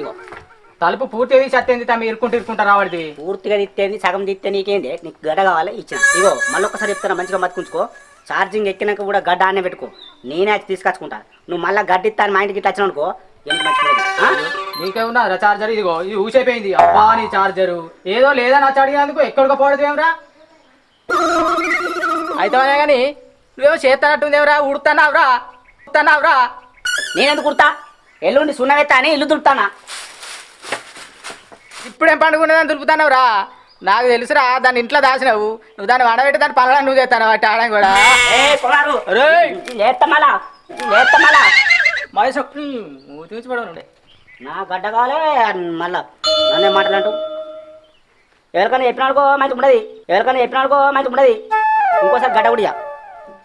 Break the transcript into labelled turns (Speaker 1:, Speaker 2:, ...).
Speaker 1: ఇగో
Speaker 2: తలుపు పూర్తిగా తీసి అత్తేంది తమ్మి ఇరుకుంటారా వాడిది
Speaker 1: పూర్తిగా తిత్తేంది సగం తిత్తే నీకేంది నీకు గడ్డ కావాలి ఇచ్చిన ఇగో మళ్ళీ ఒకసారి చెప్తాను మంచిగా మతుకుంచుకో ఛార్జింగ్ ఎక్కినాక కూడా గడ్డ ఆనే పెట్టుకో నేనే వచ్చి తీసుకొచ్చుకుంటా నువ్వు మళ్ళీ గడ్డ ఇస్తాను మా ఇంటికి ఇట్లా వచ్చినావు అనుకో ఎందుకు మంచిగా
Speaker 2: నీకేమున్నా చార్జర్ ఇదిగో ఇది ఊసైపోయింది అబ్బా నీ చార్జరు ఏదో లేదని వచ్చి అడిగినందుకు ఎక్కడికి పోవడం ఏమరా అయితే కానీ నువ్వేమో చేస్తానట్టుందేమరా ఉడుతున్నావురా
Speaker 1: నేనెందుకు కుడతా ఎల్లుండి సున్నవెత్తా అని ఇల్లు దులుపుతానా
Speaker 2: ఇప్పుడేం పండుగ ఉన్నదని దులుపుతున్నావురా నాకు తెలుసురా దాన్ని ఇంట్లో దాచినావు నువ్వు దాన్ని వడబెట్టి దాన్ని పనులను నువ్వు చేస్తాను వాటి ఆడం కూడా చూసిపడనుండే
Speaker 1: నా గడ్డ కావాలే మళ్ళా నన్నే మాట్లాడంటూ ఎవరికైనా చెప్పినాడుకో మంచి ఉండదు ఇంకోసారి గడ్డ కూడా